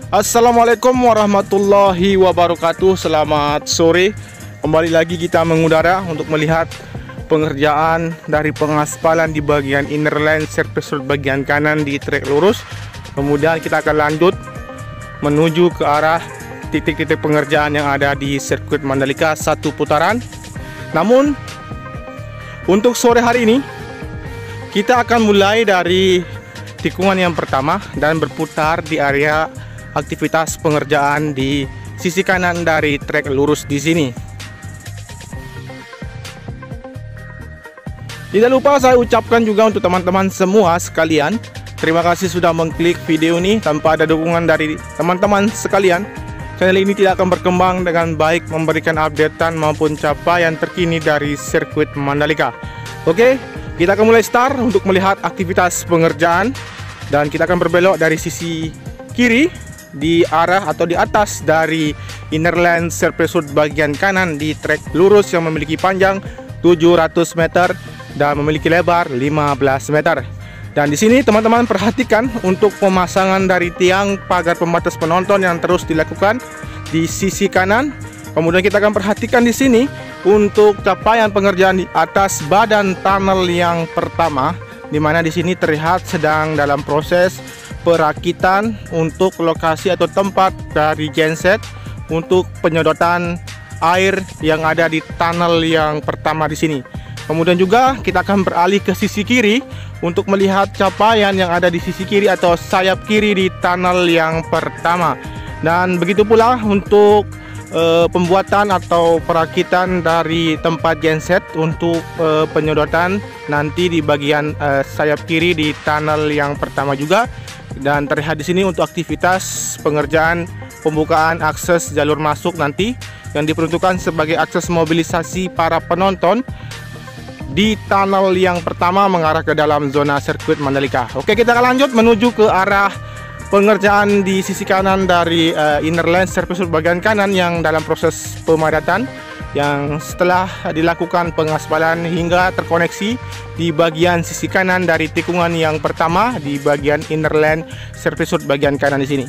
Assalamualaikum warahmatullahi wabarakatuh. Selamat sore. Kembali lagi kita mengudara untuk melihat pengerjaan dari pengaspalan di bagian inner lane surface road bagian kanan di trek lurus. Kemudian kita akan lanjut menuju ke arah titik-titik pengerjaan yang ada di sirkuit Mandalika satu putaran. Namun untuk sore hari ini kita akan mulai dari tikungan yang pertama dan berputar di area aktivitas pengerjaan di sisi kanan dari trek lurus di sini. Tidak lupa saya ucapkan juga untuk teman-teman semua sekalian, terima kasih sudah mengklik video ini. Tanpa ada dukungan dari teman-teman sekalian, channel ini tidak akan berkembang dengan baik, memberikan updatean maupun capaian terkini dari sirkuit Mandalika. Oke, kita akan mulai start untuk melihat aktivitas pengerjaan, dan kita akan berbelok dari sisi kiri di arah atau di atas dari inner lane surface road bagian kanan di trek lurus yang memiliki panjang 700 meter dan memiliki lebar 15 meter. Dan di sini teman-teman perhatikan untuk pemasangan dari tiang pagar pembatas penonton yang terus dilakukan di sisi kanan. Kemudian kita akan perhatikan di sini untuk capaian pengerjaan di atas badan tunnel yang pertama, di mana di sini terlihat sedang dalam proses perakitan untuk lokasi atau tempat dari genset untuk penyedotan air yang ada di tunnel yang pertama di sini. Kemudian juga kita akan beralih ke sisi kiri untuk melihat capaian yang ada di sisi kiri atau sayap kiri di tunnel yang pertama. Dan begitu pula untuk pembuatan atau perakitan dari tempat genset untuk penyedotan nanti di bagian sayap kiri di tunnel yang pertama juga. Dan terlihat di sini untuk aktivitas pengerjaan pembukaan akses jalur masuk nanti yang diperuntukkan sebagai akses mobilisasi para penonton di tunnel yang pertama mengarah ke dalam zona sirkuit Mandalika. Oke, kita akan lanjut menuju ke arah pengerjaan di sisi kanan dari inner lane surface road bagian kanan yang dalam proses pemadatan, yang setelah dilakukan pengaspalan hingga terkoneksi di bagian sisi kanan dari tikungan yang pertama di bagian inner lane surface road bagian kanan di sini.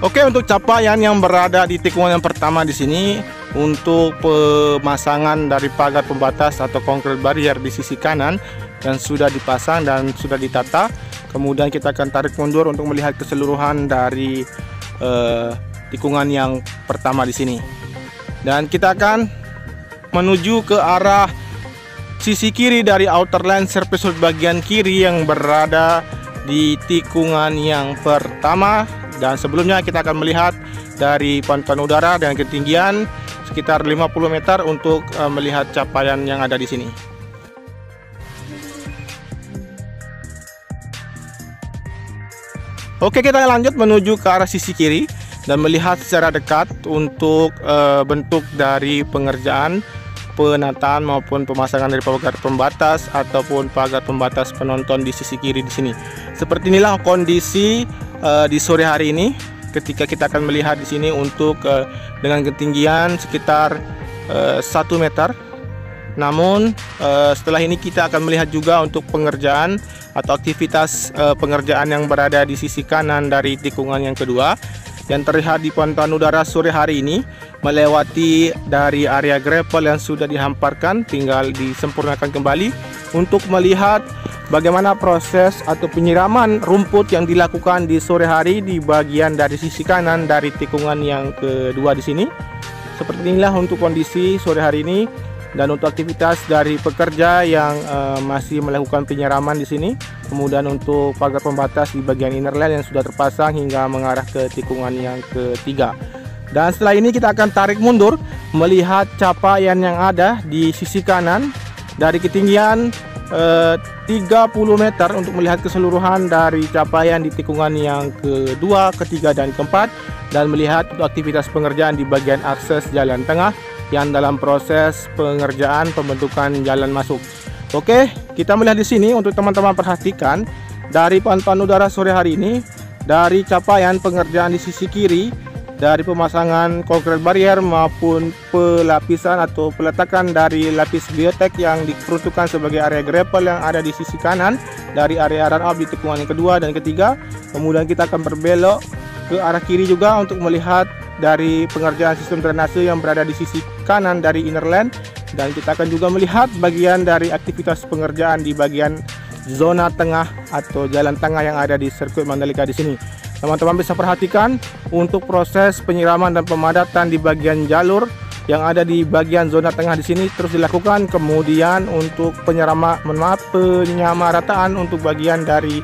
Oke, untuk capaian yang berada di tikungan yang pertama di sini untuk pemasangan dari pagar pembatas atau concrete barrier di sisi kanan yang sudah dipasang dan sudah ditata. Kemudian kita akan tarik mundur untuk melihat keseluruhan dari tikungan yang pertama di sini. Dan kita akan menuju ke arah sisi kiri dari outer lane surface road bagian kiri yang berada di tikungan yang pertama. Dan sebelumnya kita akan melihat dari pantauan udara dengan ketinggian sekitar 50 meter untuk melihat capaian yang ada di sini. Oke, kita lanjut menuju ke arah sisi kiri dan melihat secara dekat untuk bentuk dari pengerjaan penataan maupun pemasangan dari pagar pembatas ataupun pagar pembatas penonton di sisi kiri di sini. Seperti inilah kondisi di sore hari ini ketika kita akan melihat di sini untuk dengan ketinggian sekitar 1 meter. Namun setelah ini kita akan melihat juga untuk pengerjaan atau aktivitas pengerjaan yang berada di sisi kanan dari tikungan yang kedua, yang terlihat di pantauan udara sore hari ini melewati dari area gravel yang sudah dihamparkan, tinggal disempurnakan kembali untuk melihat bagaimana proses atau penyiraman rumput yang dilakukan di sore hari di bagian dari sisi kanan dari tikungan yang kedua di sini. Seperti inilah untuk kondisi sore hari ini. Dan untuk aktivitas dari pekerja yang masih melakukan penyiraman di sini Kemudian untuk pagar pembatas di bagian inner lane yang sudah terpasang hingga mengarah ke tikungan yang ketiga. Dan setelah ini kita akan tarik mundur melihat capaian yang ada di sisi kanan dari ketinggian 30 meter untuk melihat keseluruhan dari capaian di tikungan yang kedua, ketiga, dan keempat, dan melihat aktivitas pengerjaan di bagian akses jalan tengah yang dalam proses pengerjaan pembentukan jalan masuk. Oke, kita melihat di sini untuk teman-teman perhatikan dari pantauan udara sore hari ini dari capaian pengerjaan di sisi kiri dari pemasangan konkret barrier maupun pelapisan atau peletakan dari lapis biotek yang diperuntukkan sebagai area gravel yang ada di sisi kanan dari area run up di tikungan yang kedua dan ketiga. Kemudian kita akan berbelok ke arah kiri juga untuk melihat dari pengerjaan sistem drainase yang berada di sisi kanan dari inner lane, dan kita akan juga melihat bagian dari aktivitas pengerjaan di bagian zona tengah atau jalan tengah yang ada di sirkuit Mandalika di sini. Teman-teman bisa perhatikan untuk proses penyiraman dan pemadatan di bagian jalur yang ada di bagian zona tengah di sini terus dilakukan. Kemudian untuk penyamarataan untuk bagian dari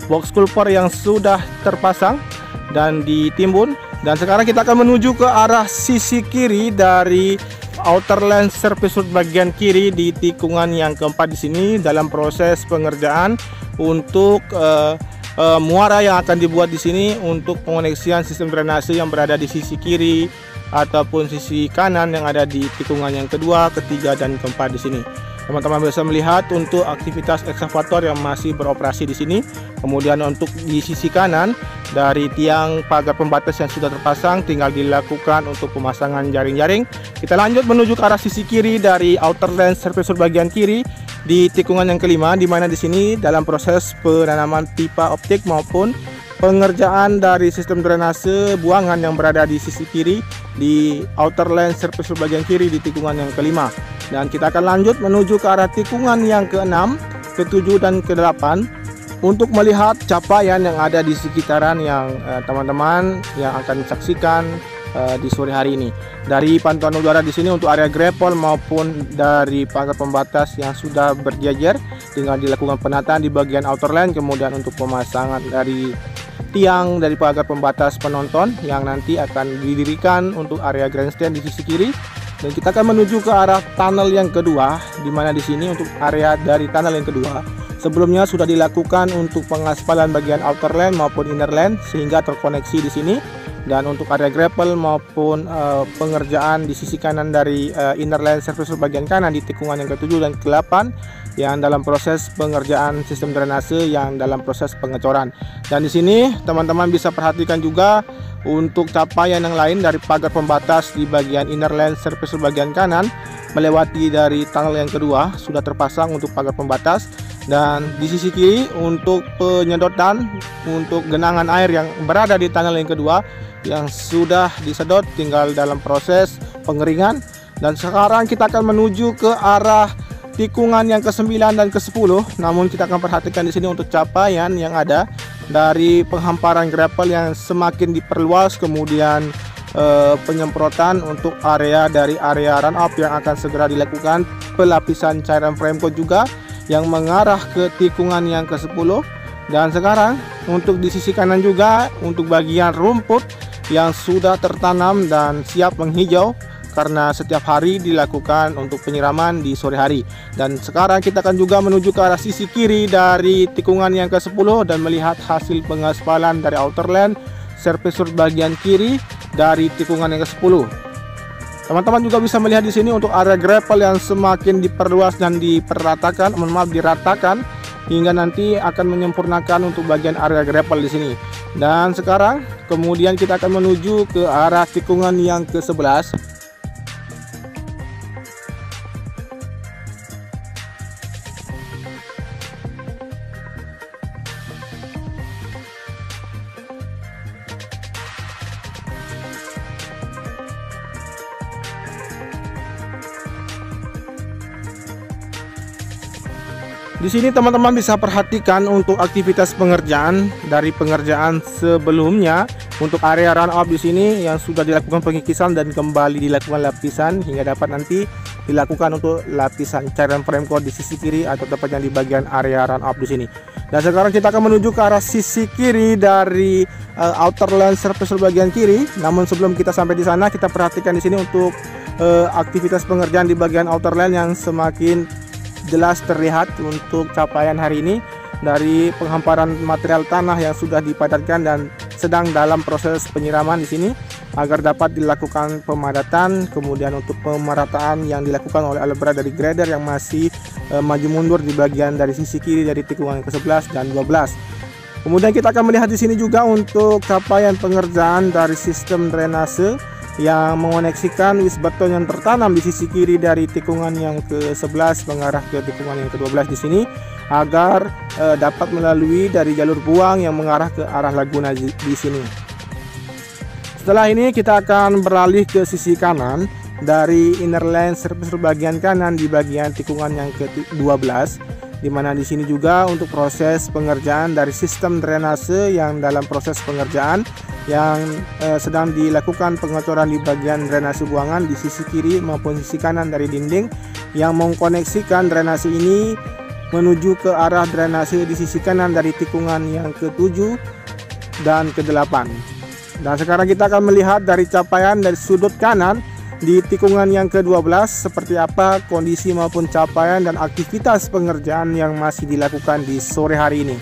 box culver yang sudah terpasang dan ditimbun. Dan sekarang kita akan menuju ke arah sisi kiri dari outer lane surface road bagian kiri di tikungan yang keempat di sini dalam proses pengerjaan untuk muara yang akan dibuat di sini untuk pengoneksian sistem drainase yang berada di sisi kiri ataupun sisi kanan yang ada di tikungan yang kedua, ketiga, dan keempat di sini. Teman-teman bisa melihat untuk aktivitas ekskavator yang masih beroperasi di sini. Kemudian untuk di sisi kanan dari tiang pagar pembatas yang sudah terpasang tinggal dilakukan untuk pemasangan jaring-jaring. Kita lanjut menuju ke arah sisi kiri dari outer lane surface road bagian kiri di tikungan yang kelima, di mana di sini dalam proses penanaman pipa optik maupun pengerjaan dari sistem drainase buangan yang berada di sisi kiri di outer lane surface road bagian kiri di tikungan yang kelima. Dan kita akan lanjut menuju ke arah tikungan yang ke-6, ke-7, dan ke-8 untuk melihat capaian yang ada di sekitaran yang teman-teman yang akan saksikan di sore hari ini. Dari pantauan udara di sini untuk area gravel maupun dari pagar pembatas yang sudah berjajar tinggal dilakukan penataan di bagian outer lane, kemudian untuk pemasangan dari tiang dari pagar pembatas penonton yang nanti akan didirikan untuk area grandstand di sisi kiri. Dan kita akan menuju ke arah tunnel yang kedua, di mana di sini untuk area dari tunnel yang kedua sebelumnya sudah dilakukan untuk pengaspalan bagian outer lane maupun inner lane sehingga terkoneksi di sini. Dan untuk area gravel maupun pengerjaan di sisi kanan dari inner lane surface road bagian kanan di tikungan yang ke-7 dan ke-8 yang dalam proses pengerjaan sistem drainase yang dalam proses pengecoran. Dan di sini teman-teman bisa perhatikan juga untuk capaian yang lain dari pagar pembatas di bagian inner lane surface road bagian kanan melewati dari tunnel yang kedua sudah terpasang untuk pagar pembatas. Dan di sisi kiri untuk penyedotan untuk genangan air yang berada di tunnel yang kedua yang sudah disedot tinggal dalam proses pengeringan. Dan sekarang kita akan menuju ke arah tikungan yang ke-9 dan ke-10. Namun kita akan perhatikan di sini untuk capaian yang ada dari penghamparan gravel yang semakin diperluas, kemudian penyemprotan untuk area dari area run up yang akan segera dilakukan, pelapisan cairan frame coat juga yang mengarah ke tikungan yang ke-10. Dan sekarang untuk di sisi kanan juga untuk bagian rumput yang sudah tertanam dan siap menghijau karena setiap hari dilakukan untuk penyiraman di sore hari. Dan sekarang kita akan juga menuju ke arah sisi kiri dari tikungan yang ke-10 dan melihat hasil pengaspalan dari outer lane surface road bagian kiri dari tikungan yang ke-10. Teman-teman juga bisa melihat di sini untuk area gravel yang semakin diperluas dan diratakan hingga nanti akan menyempurnakan untuk bagian area gravel di sini. Dan sekarang kemudian kita akan menuju ke arah tikungan yang ke-11. Di sini teman-teman bisa perhatikan untuk aktivitas pengerjaan dari pengerjaan sebelumnya untuk area run up di sini yang sudah dilakukan pengikisan dan kembali dilakukan lapisan hingga dapat nanti dilakukan untuk lapisan cairan frame coat di sisi kiri atau tepatnya di bagian area run up di sini. Dan sekarang kita akan menuju ke arah sisi kiri dari outer lens surface bagian kiri. Namun sebelum kita sampai di sana, kita perhatikan di sini untuk aktivitas pengerjaan di bagian outer lens yang semakin jelas terlihat untuk capaian hari ini dari penghamparan material tanah yang sudah dipadatkan dan sedang dalam proses penyiraman di sini agar dapat dilakukan pemadatan, kemudian untuk pemerataan yang dilakukan oleh alat berat dari grader yang masih maju mundur di bagian dari sisi kiri dari tikungan ke-11 dan 12. Kemudian kita akan melihat di sini juga untuk capaian pengerjaan dari sistem drainase yang mengoneksikan wis beton yang tertanam di sisi kiri dari tikungan yang ke-11 mengarah ke tikungan yang ke-12 di sini agar dapat melalui dari jalur buang yang mengarah ke arah Laguna di sini. Setelah ini kita akan beralih ke sisi kanan dari inner lens surface bagian kanan di bagian tikungan yang ke-12, di mana di sini juga untuk proses pengerjaan dari sistem drainase yang dalam proses pengerjaan yang sedang dilakukan pengocoran di bagian drainase buangan di sisi kiri maupun sisi kanan dari dinding yang mengkoneksikan drainase ini menuju ke arah drainase di sisi kanan dari tikungan yang ke-7 dan ke-8. Dan sekarang kita akan melihat dari capaian dari sudut kanan di tikungan yang ke-12 seperti apa kondisi maupun capaian dan aktivitas pengerjaan yang masih dilakukan di sore hari ini.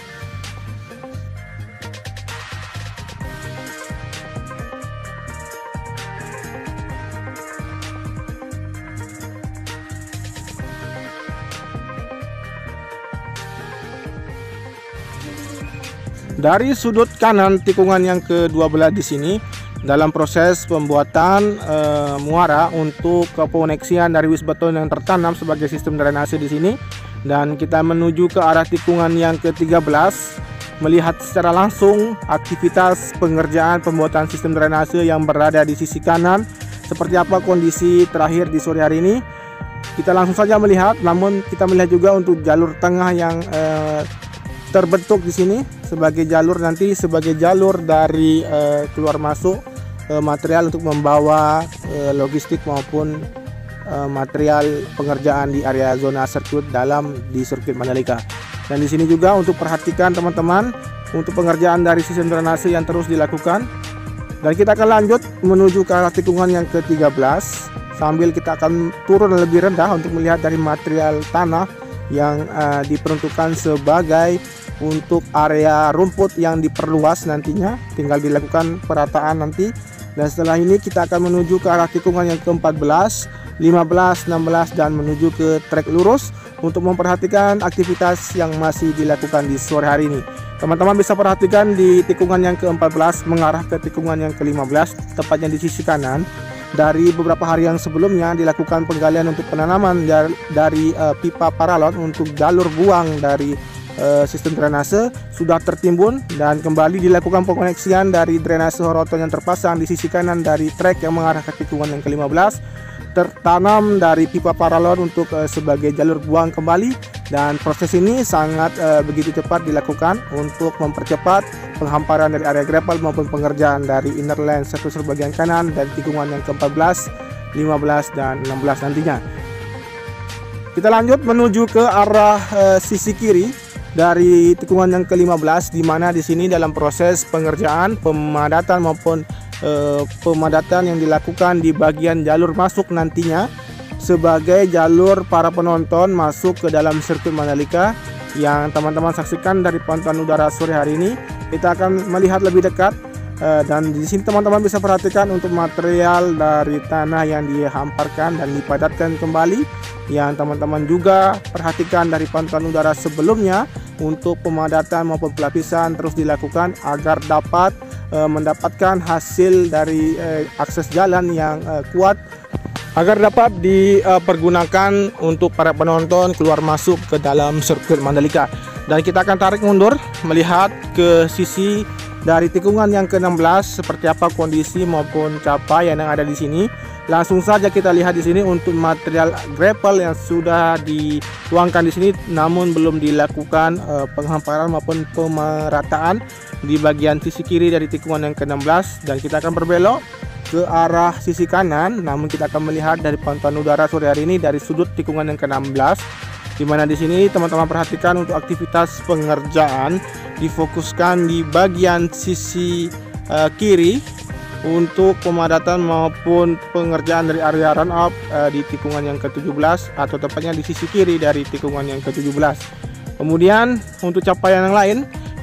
Dari sudut kanan tikungan yang ke-12 di sini dalam proses pembuatan muara untuk kekoneksian dari wis beton yang tertanam sebagai sistem drainase di sini, dan kita menuju ke arah tikungan yang ke-13 melihat secara langsung aktivitas pengerjaan pembuatan sistem drainase yang berada di sisi kanan seperti apa kondisi terakhir di sore hari ini. Kita langsung saja melihat, namun kita melihat juga untuk jalur tengah yang terbentuk di sini sebagai jalur dari keluar masuk material untuk membawa logistik maupun material pengerjaan di area zona sirkuit dalam di sirkuit Mandalika. Dan di sini juga untuk perhatikan teman-teman untuk pengerjaan dari sistem drainase yang terus dilakukan. Dan kita akan lanjut menuju ke arah tikungan yang ke-13 sambil kita akan turun lebih rendah untuk melihat dari material tanah yang diperuntukkan sebagai untuk area rumput yang diperluas nantinya, tinggal dilakukan perataan nanti. Dan setelah ini kita akan menuju ke arah tikungan yang ke-14, 15, 16 dan menuju ke trek lurus untuk memperhatikan aktivitas yang masih dilakukan di sore hari ini. Teman-teman bisa perhatikan di tikungan yang ke-14 mengarah ke tikungan yang ke-15 tepatnya di sisi kanan. Dari beberapa hari yang sebelumnya dilakukan penggalian untuk penanaman dari pipa paralon untuk jalur buang dari sistem drainase sudah tertimbun, dan kembali dilakukan pengoneksian dari drainase horizontal yang terpasang di sisi kanan dari trek yang mengarah ke tikungan yang ke-15 tertanam dari pipa paralon untuk sebagai jalur buang kembali, dan proses ini sangat begitu cepat dilakukan untuk mempercepat penghamparan dari area gravel maupun pengerjaan dari inner lens surface bagian kanan dan tikungan yang ke-14, 15 dan 16 nantinya. Kita lanjut menuju ke arah sisi kiri dari tikungan yang ke-15, di mana di sini dalam proses pengerjaan pemadatan maupun pemadatan yang dilakukan di bagian jalur masuk nantinya sebagai jalur para penonton masuk ke dalam sirkuit Mandalika yang teman-teman saksikan dari pantauan udara sore hari ini. Kita akan melihat lebih dekat dan di sini teman-teman bisa perhatikan untuk material dari tanah yang dihamparkan dan dipadatkan kembali, yang teman-teman juga perhatikan dari pantauan udara sebelumnya untuk pemadatan maupun pelapisan terus dilakukan agar dapat mendapatkan hasil dari akses jalan yang kuat agar dapat dipergunakan untuk para penonton keluar masuk ke dalam sirkuit Mandalika. Dan kita akan tarik mundur melihat ke sisi dari tikungan yang ke-16 seperti apa kondisi maupun capaian yang ada di sini. Langsung saja kita lihat di sini untuk material gravel yang sudah dituangkan di sini, namun belum dilakukan penghamparan maupun pemerataan di bagian sisi kiri dari tikungan yang ke-16. Dan kita akan berbelok ke arah sisi kanan, namun kita akan melihat dari pantauan udara sore hari ini dari sudut tikungan yang ke-16, di mana di sini teman-teman perhatikan untuk aktivitas pengerjaan difokuskan di bagian sisi kiri untuk pemadatan maupun pengerjaan dari area run up di tikungan yang ke-17, atau tepatnya di sisi kiri dari tikungan yang ke-17. Kemudian untuk capaian yang lain,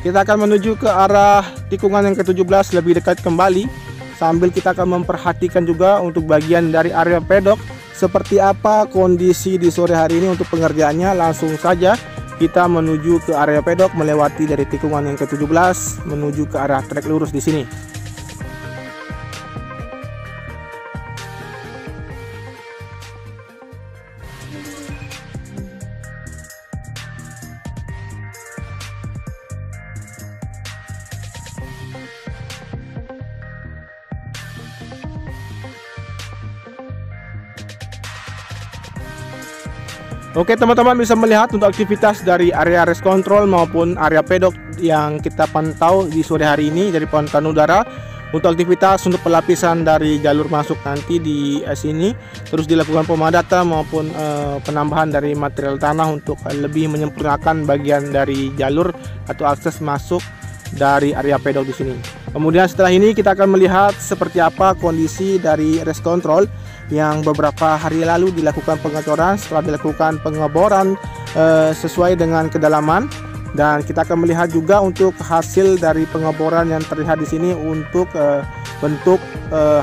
kita akan menuju ke arah tikungan yang ke-17 lebih dekat kembali, sambil kita akan memperhatikan juga untuk bagian dari area pedok seperti apa kondisi di sore hari ini untuk pengerjaannya. Langsung saja kita menuju ke area pedok melewati dari tikungan yang ke-17 menuju ke arah trek lurus di sini. Oke teman-teman, bisa melihat untuk aktivitas dari area race control maupun area pedok yang kita pantau di sore hari ini dari pantauan udara. Untuk aktivitas untuk pelapisan dari jalur masuk nanti di sini terus dilakukan pemadatan maupun penambahan dari material tanah untuk lebih menyempurnakan bagian dari jalur atau akses masuk dari area pedok di sini. Kemudian setelah ini kita akan melihat seperti apa kondisi dari race control yang beberapa hari lalu dilakukan pengecoran setelah dilakukan pengeboran sesuai dengan kedalaman, dan kita akan melihat juga untuk hasil dari pengeboran yang terlihat di sini untuk bentuk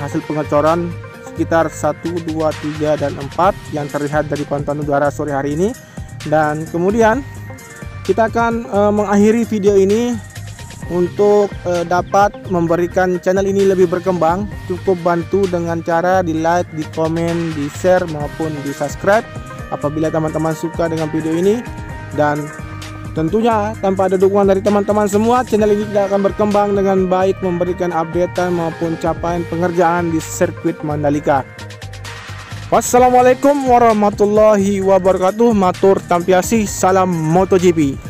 hasil pengecoran sekitar 1, 2, 3, dan 4 yang terlihat dari pantauan udara sore hari ini. Dan kemudian kita akan mengakhiri video ini. Untuk dapat memberikan channel ini lebih berkembang, cukup bantu dengan cara di like, di komen, di share maupun di subscribe apabila teman-teman suka dengan video ini. Dan tentunya tanpa ada dukungan dari teman-teman semua, channel ini tidak akan berkembang dengan baik, memberikan updatean maupun capaian pengerjaan di sirkuit Mandalika. Wassalamualaikum warahmatullahi wabarakatuh. Matur tampiasih, salam MotoGP.